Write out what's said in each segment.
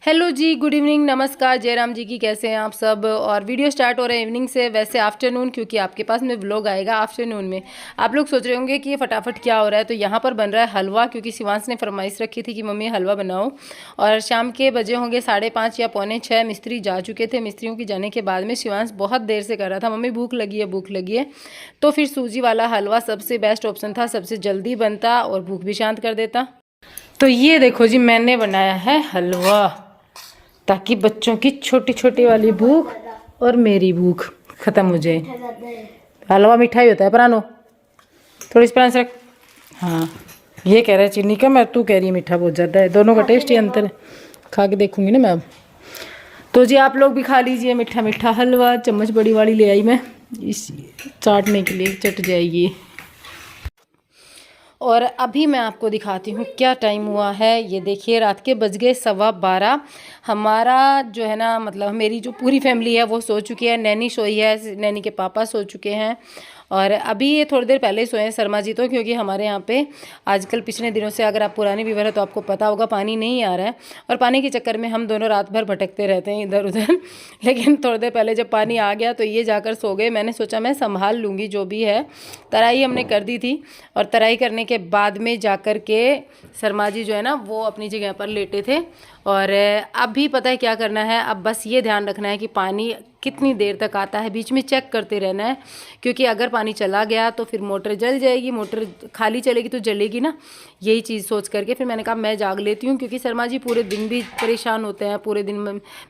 Hello जी, good evening, नमस्कार, जयराम जी की। कैसे हैं आप सब। और वीडियो स्टार्ट हो रहा है इवनिंग से, वैसे आफ्टरनून, क्योंकि आपके पास में व्लॉग आएगा आफ्टरनून में। आप लोग सोच रहे होंगे कि ये फटाफट क्या हो रहा है। तो यहाँ पर बन रहा है हलवा, क्योंकि शिवांश ने फरमाइश रखी थी कि मम्मी हलवा बनाओ। और शाम के बजे होंगे 5:30 या 5:45। मिस्त्री जा चुके थे। मिस्त्रियों के जाने के बाद में शिवांश बहुत देर से कर रहा था, मम्मी भूख लगी है, भूख लगी है। तो फिर सूजी वाला हलवा सबसे बेस्ट ऑप्शन था, सबसे जल्दी बनता और भूख भी शांत कर देता। तो ये देखो जी, मैंने बनाया है हलवा, ताकि बच्चों की छोटी छोटी वाली भूख और मेरी भूख खत्म हो जाए। हलवा मीठा ही होता है, परानो थोड़ी सी परान रख। हाँ, ये कह रहा है चीनी का, मैं तू कह रही है मीठा बहुत ज़्यादा है। दोनों का टेस्ट ही अंतर है, खा के देखूंगी ना मैं अब। तो जी आप लोग भी खा लीजिए मीठा मीठा हलवा। चम्मच बड़ी वाली ले आई मैं, इस चाटने के लिए, चट जाएगी। और अभी मैं आपको दिखाती हूँ क्या टाइम हुआ है। ये देखिए, रात के बज गए 12:15। हमारा जो है ना, मतलब मेरी जो पूरी फैमिली है वो सो चुकी है। नैनी सोई है, नैनी के पापा सो चुके हैं। और अभी ये थोड़ी देर पहले ही सोए हैं शर्मा जी तो, क्योंकि हमारे यहाँ पे आजकल पिछले दिनों से, अगर आप पुरानी व्यूवर है तो आपको पता होगा, पानी नहीं आ रहा है। और पानी के चक्कर में हम दोनों रात भर भटकते रहते हैं इधर उधर। लेकिन थोड़ी देर पहले जब पानी आ गया तो ये जाकर सो गए। मैंने सोचा मैं संभाल लूँगी जो भी है। तराई हमने कर दी थी, और तराई करने के बाद में जाकर के शर्मा जी जो है ना वो अपनी जगह पर लेटे थे। और अभी पता है क्या करना है, अब बस ये ध्यान रखना है कि पानी कितनी देर तक आता है, बीच में चेक करते रहना है। क्योंकि अगर पानी चला गया तो फिर मोटर जल जाएगी, मोटर खाली चलेगी तो जलेगी ना। यही चीज़ सोच करके फिर मैंने कहा मैं जाग लेती हूँ, क्योंकि शर्मा जी पूरे दिन भी परेशान होते हैं, पूरे दिन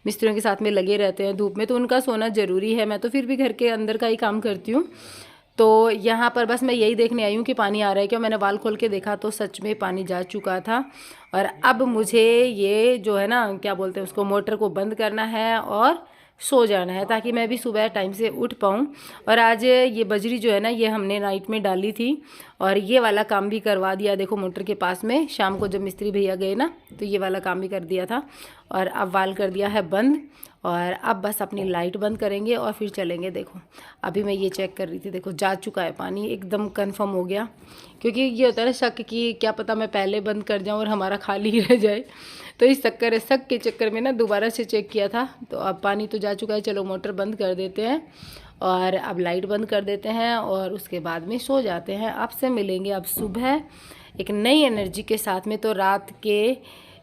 मिस्त्रियों के साथ में लगे रहते हैं धूप में, तो उनका सोना ज़रूरी है। मैं तो फिर भी घर के अंदर का ही काम करती हूँ। तो यहाँ पर बस मैं यही देखने आई हूँ कि पानी आ रहा है क्या। मैंने बाल खोल के देखा तो सच में पानी जा चुका था। और अब मुझे ये जो है ना, क्या बोलते हैं उसको, मोटर को बंद करना है और सो जाना है, ताकि मैं भी सुबह टाइम से उठ पाऊँ। और आज ये बजरी जो है ना, ये हमने नाइट में डाली थी, और ये वाला काम भी करवा दिया। देखो मोटर के पास में शाम को जब मिस्त्री भैया गए ना, तो ये वाला काम भी कर दिया था। और अब वाल कर दिया है बंद। और अब बस अपनी लाइट बंद करेंगे और फिर चलेंगे। देखो अभी मैं ये चेक कर रही थी, देखो जा चुका है पानी, एकदम कंफर्म हो गया। क्योंकि ये होता है ना शक कि क्या पता मैं पहले बंद कर जाऊँ और हमारा खाली ही रह जाए। तो इस शक के चक्कर में ना दोबारा से चेक किया था। तो अब पानी तो जा चुका है, चलो मोटर बंद कर देते हैं और अब लाइट बंद कर देते हैं, और उसके बाद में सो जाते हैं। आपसे मिलेंगे अब सुबह एक नई एनर्जी के साथ में। तो रात के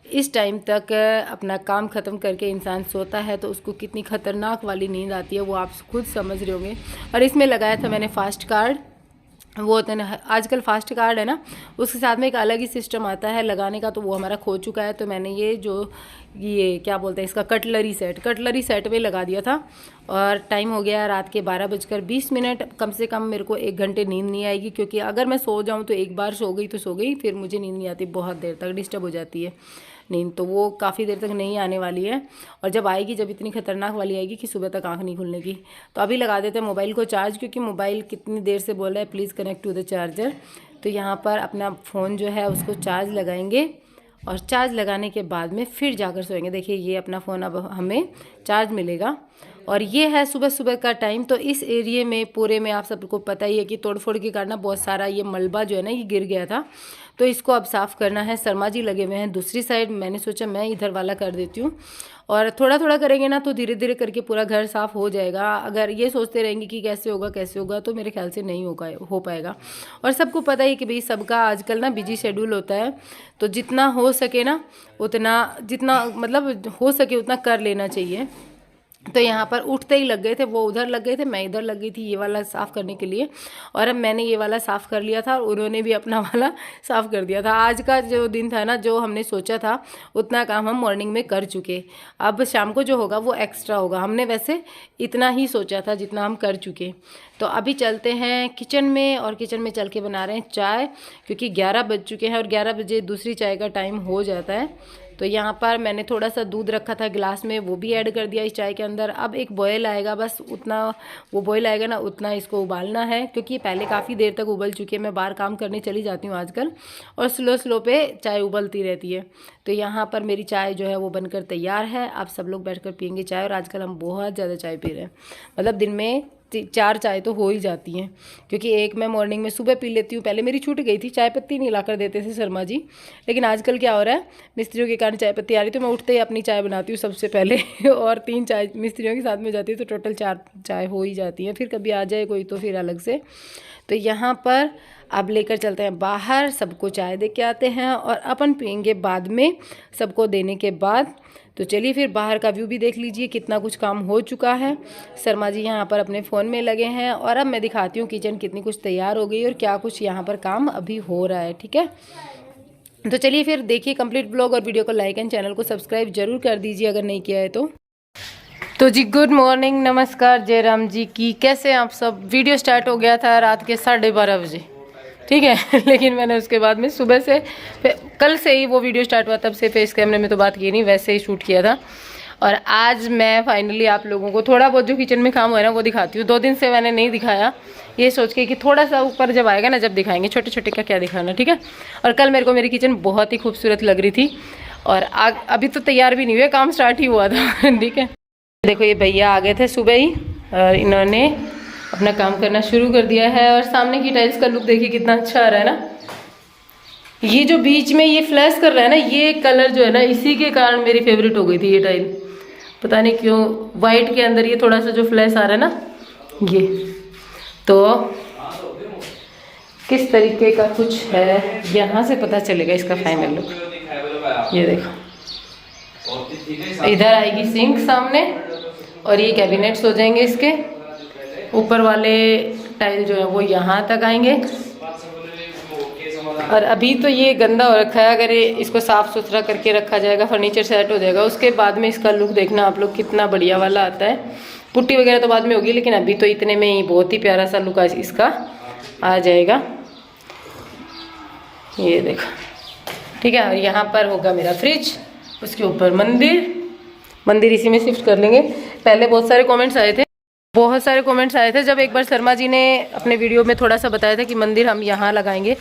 इस टाइम तक अपना काम ख़त्म करके इंसान सोता है तो उसको कितनी ख़तरनाक वाली नींद आती है, वो आप खुद समझ रहे होंगे। और इसमें लगाया था मैंने फास्ट कार्ड, वो होता है ना आजकल फास्ट कार्ड है ना, उसके साथ में एक अलग ही सिस्टम आता है लगाने का, तो वो हमारा खो चुका है। तो मैंने ये क्या बोलते हैं इसका, कटलरी सेट में लगा दिया था। और टाइम हो गया रात के 12:20। कम से कम मेरे को 1 घंटे नींद नहीं आएगी, क्योंकि अगर मैं सो जाऊँ तो एक बार सो गई तो सो गई, फिर मुझे नींद नहीं आती, बहुत देर तक डिस्टर्ब हो जाती है नींद। तो वो काफ़ी देर तक नहीं आने वाली है, और जब आएगी, जब इतनी खतरनाक वाली आएगी कि सुबह तक आँख नहीं खुलने की। तो अभी लगा देते हैं मोबाइल को चार्ज, क्योंकि मोबाइल कितनी देर से बोल रहा है please connect to the charger. तो यहाँ पर अपना फ़ोन जो है उसको चार्ज लगाएंगे, और चार्ज लगाने के बाद में फिर जाकर सोएंगे। देखिए ये अपना फ़ोन अब हमें चार्ज मिलेगा। और ये है सुबह सुबह का टाइम। तो इस एरिए में पूरे में आप सबको पता ही है कि तोड़फोड़ के कारण बहुत सारा ये मलबा जो है ना ये गिर गया था, तो इसको अब साफ़ करना है। शर्मा जी लगे हुए हैं दूसरी साइड, मैंने सोचा मैं इधर वाला कर देती हूँ। और थोड़ा थोड़ा करेंगे ना तो धीरे धीरे करके पूरा घर साफ़ हो जाएगा। अगर ये सोचते रहेंगे कि कैसे होगा तो मेरे ख्याल से नहीं हो पाएगा। और सबको पता ही कि भाई सबका आजकल ना बिजी शेड्यूल होता है, तो जितना हो सके ना उतना, जितना मतलब हो सके उतना कर लेना चाहिए। तो यहाँ पर उठते ही लग गए थे, वो उधर लग गए थे, मैं इधर लग गई थी ये वाला साफ़ करने के लिए। और अब मैंने ये वाला साफ़ कर लिया था और उन्होंने भी अपना वाला साफ़ कर दिया था। आज का जो दिन था ना, जो हमने सोचा था उतना काम हम मॉर्निंग में कर चुके। अब शाम को जो होगा वो एक्स्ट्रा होगा। हमने वैसे इतना ही सोचा था जितना हम कर चुके। तो अभी चलते हैं किचन में, और किचन में चल के बना रहे हैं चाय, क्योंकि 11 बज चुके हैं और 11 बजे दूसरी चाय का टाइम हो जाता है। तो यहाँ पर मैंने थोड़ा सा दूध रखा था गिलास में, वो भी ऐड कर दिया इस चाय के अंदर। अब एक बॉयल आएगा, बस उतना, वो बॉयल आएगा ना उतना इसको उबालना है, क्योंकि पहले काफ़ी देर तक उबल चुकी है। मैं बाहर काम करने चली जाती हूँ आजकल, और स्लो पे चाय उबलती रहती है। तो यहाँ पर मेरी चाय जो है वो बनकर तैयार है। आप सब लोग बैठकर पियेंगे चाय, और आजकल हम बहुत ज़्यादा चाय पी रहे हैं, मतलब दिन में 4 चाय तो हो ही जाती हैं, क्योंकि एक मैं मॉर्निंग में सुबह पी लेती हूँ। पहले मेरी छूट गई थी, चाय पत्ती नहीं ला कर देते थे शर्मा जी, लेकिन आजकल क्या हो रहा है, मिस्त्रियों के कारण चाय पत्ती आ रही, तो मैं उठते ही अपनी चाय बनाती हूँ सबसे पहले और 3 चाय मिस्त्रियों के साथ में जाती है, तो टोटल 4 चाय हो ही जाती हैं। फिर कभी आ जाए कोई तो फिर अलग से। तो यहाँ पर अब लेकर चलते हैं बाहर, सबको चाय दे के आते हैं और अपन पियेंगे बाद में, सबको देने के बाद। तो चलिए फिर बाहर का व्यू भी देख लीजिए, कितना कुछ काम हो चुका है। शर्मा जी यहाँ पर अपने फ़ोन में लगे हैं और अब मैं दिखाती हूँ किचन कितनी कुछ तैयार हो गई और क्या कुछ यहाँ पर काम अभी हो रहा है। ठीक है, तो चलिए फिर देखिए कंप्लीट ब्लॉग और वीडियो को लाइक एंड चैनल को सब्सक्राइब जरूर कर दीजिए अगर नहीं किया है तो जी गुड मॉर्निंग, नमस्कार, जय राम जी की। कैसे आप सब। वीडियो स्टार्ट हो गया था रात के 12:30 बजे, ठीक है लेकिन मैंने उसके बाद में सुबह से, कल से ही वो वीडियो स्टार्ट हुआ, तब से फेस कैमरे में तो बात की नहीं, वैसे ही शूट किया था। और आज मैं फाइनली आप लोगों को थोड़ा बहुत जो किचन में काम हो रहा है वो दिखाती हूँ। 2 दिन से मैंने नहीं दिखाया, ये सोच के कि थोड़ा सा ऊपर जब आएगा ना, जब दिखाएंगे, छोटे छोटे का क्या दिखाना, ठीक है। और कल मेरे को मेरी किचन बहुत ही खूबसूरत लग रही थी और अभी तो तैयार भी नहीं हुए, काम स्टार्ट ही हुआ था ठीक है। देखो ये भैया आ गए थे सुबह ही और इन्होंने अपना काम करना शुरू कर दिया है। और सामने की टाइल्स का लुक देखिए कितना अच्छा आ रहा है ना। ये जो बीच में ये फ्लैश कर रहा है ना, ये कलर जो है ना, इसी के कारण मेरी फेवरेट हो गई थी ये टाइल, पता नहीं क्यों। वाइट के अंदर ये थोड़ा सा जो फ्लैश आ रहा है ना, ये तो किस तरीके का कुछ है, यहाँ से पता चलेगा इसका फाइनल लुक। ये देखो, इधर आएगी सिंक सामने और ये कैबिनेट्स हो जाएंगे इसके ऊपर वाले टाइल जो है वो यहाँ तक आएंगे। और अभी तो ये गंदा हो रखा है, अगर इसको साफ़ सुथरा करके रखा जाएगा, फर्नीचर सेट हो जाएगा, उसके बाद में इसका लुक देखना आप लोग कितना बढ़िया वाला आता है। पुट्टी वगैरह तो बाद में होगी, लेकिन अभी तो इतने में ही बहुत ही प्यारा सा लुक इसका आ जाएगा। ये देखो, ठीक है। और यहाँ पर होगा मेरा फ्रिज, उसके ऊपर मंदिर इसी में शिफ्ट कर लेंगे। पहले बहुत सारे कमेंट्स आए थे जब एक बार शर्मा जी ने अपने वीडियो में थोड़ा सा बताया था कि मंदिर हम यहाँ लगाएंगे,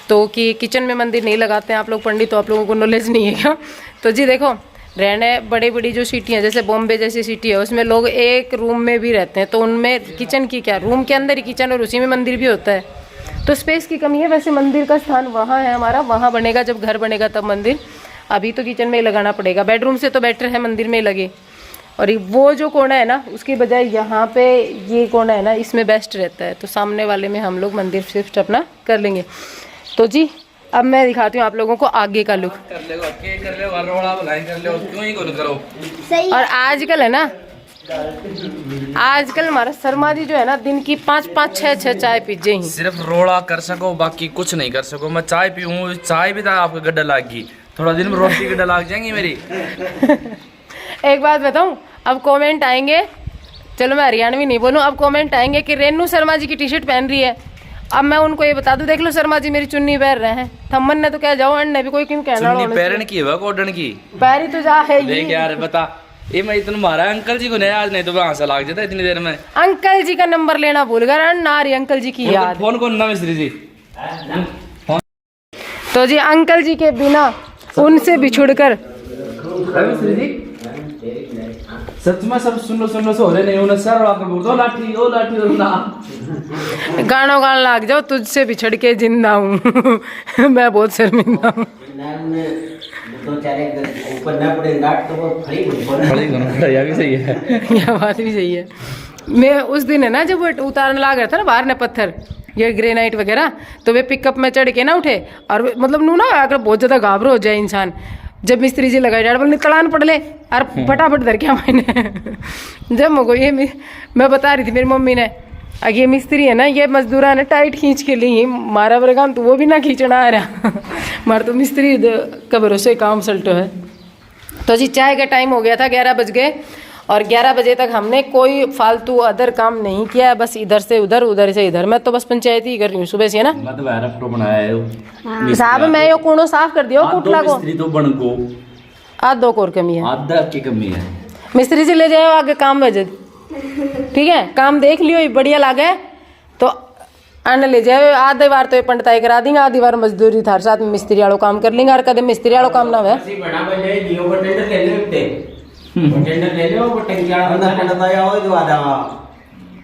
तो कि किचन में मंदिर नहीं लगाते हैं आप लोग पंडित, तो आप लोगों को नॉलेज नहीं है क्या। तो जी देखो, रहने बड़ी जो सिटी है, जैसे बॉम्बे जैसी सिटी है, उसमें लोग एक रूम में भी रहते हैं, तो उनमें किचन की क्या, रूम के अंदर ही किचन और उसी में मंदिर भी होता है, तो स्पेस की कमी है। वैसे मंदिर का स्थान वहाँ है हमारा, वहाँ बनेगा, जब घर बनेगा तब मंदिर। अभी तो किचन में ही लगाना पड़ेगा, बेडरूम से तो बेटर है मंदिर में लगे। और वो जो कोना है ना, उसकी बजाय यहाँ पे ये कोना है ना, इसमें बेस्ट रहता है, तो सामने वाले में हम लोग मंदिर शिफ्ट अपना कर लेंगे। तो जी अब मैं दिखाती हूँ आप लोगों को आगे का लुक। और आजकल है ना, आजकल हमारा शर्मा जी जो है ना, दिन की 5-5, 6-6 चाय पी जाए, सिर्फ रोड़ा कर सको, बाकी कुछ नहीं कर सको। मैं चाय पीऊँ, चाय भी था आपका गड्ढा लाग गई, थोड़ा दिन में रोटी गड्ढा लाग जाएंगी मेरी एक बात बताऊं, अब कमेंट आएंगे, चलो मैं हरियाणवी नहीं बोलूं, अब कमेंट आएंगे कि रेनू शर्मा जी की टी शर्ट पहन रही है। अब मैं उनको ये बता दूं, देख लो शर्मा जी मेरी चुन्नी पहन रहे हैं, थम्मन ने तो क्या जाओ, अन्य भी कोई क्यों कहना, चुन्नी पहन की है कोडन की पैरी तो जा है देख यार, बता ये मैं इतना मारा अंकल जी को नहीं, आज नहीं तो वहां से लाग जाता इतनी देर में। अंकल जी का नंबर लेना भूल गया ना, री अंकल जी की याद। फोन कौन ना मिस्त्री जी। तो जी अंकल जी के बिना, उनसे बिछुड़कर सच में सब सुन लो सो रहे नहीं, उन्हें सर वाला बोल दो, लाठी ओ ना गानों गान लाग जाओ, तुझसे बिछड़ के जिंदा हूँ मैं बहुत शर्मिंदा हूँ। भी सही है यह बात भी सही है। मैं उस दिन है ना, जब वो उतारने लगा था ना बाहर ने पत्थर, ये ग्रेनाइट वगैरह, तो वे पिकअप में चढ़ के ना उठे, और मतलब नू ना अगर बहुत ज़्यादा घाबरो हो जाए इंसान, जब मिस्त्री जी लगाए डाल बोले तड़ान पड़ ले, और फटाफट धर क्या मैंने जब मुझको ये मैं बता रही थी मेरी मम्मी ने, अगर ये मिस्त्री है ना, ये मजदूरा ने टाइट खींच के ली मारा बरगान, तो वो भी ना खींचना आ रहा मार तो मिस्त्री का भरोसे काम सल्टो है। तो जी चाय का टाइम हो गया था, 11 बज गए, और 11 बजे तक हमने कोई फालतू अदर काम नहीं किया है, बस इधर से उधर, उधर से इधर। मैं तो बस पंचायत ही कर रही हूँ सुबह से, है ना। साहब मैं यो कूड़ो साफ कर दियो, कुटला को तो बन को आज 2 और कमी है, आधा की कमी है। मिस्त्री से ले जाओ आगे काम में, ठीक है, काम देख लियो बढ़िया लागे तो अन्न ले जाए। आधे बार तो ये पंडिताई करा देंगे, आधी बार मजदूरी थार साथ में मिस्त्री वालों काम कर लेंगे, और कदम मिस्त्री वालों काम ना हुआ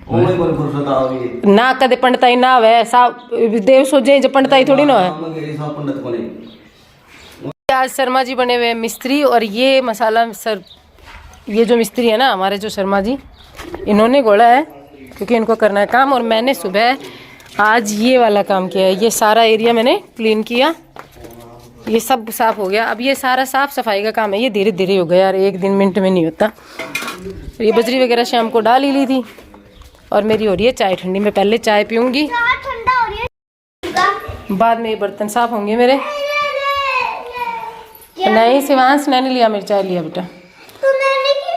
ओए पर फुर्सत आ गई ना कदे पंडिताई ना आवे सा देव सोचे जब पंडिताई थोड़ी ना है। हम के सब पंडित को नहीं। आज शर्मा जी बने हुए हैं मिस्त्री, और ये मसाला सर ये जो मिस्त्री है ना हमारे जो शर्मा जी, इन्होंने घोड़ा है क्योंकि इनको करना है काम। और मैंने सुबह आज ये वाला काम किया है, ये सारा एरिया मैंने क्लीन किया, ये सब साफ हो गया। अब ये सारा साफ सफाई का काम है, ये धीरे धीरे हो गया यार, एक दिन मिनट में नहीं होता। तो ये बजरी वगैरह शाम को डाल ही ली थी, और मेरी हो रही है चाय ठंडी। मैं पहले चाय पीऊँगी, ठंडा हो रही है, बाद में ये बर्तन साफ होंगे मेरे। नहीं शिवांश, नैनी लिया मेरी चाय लिया बेटा। तो मैंने की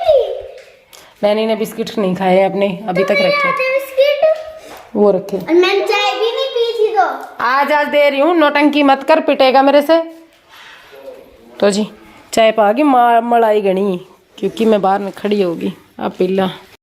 नैनी ने बिस्किट नहीं खाए अपने, अभी तक रखे बिस्किट वो रखे। और मैंने चाय भी नहीं पी थी। तो आज दे रही हूँ, नौटंकी मत कर, पिटेगा मेरे से। तो जी चाय पागी मलाई गणी, क्योंकि मैं बाहर में खड़ी होगी। अब पीला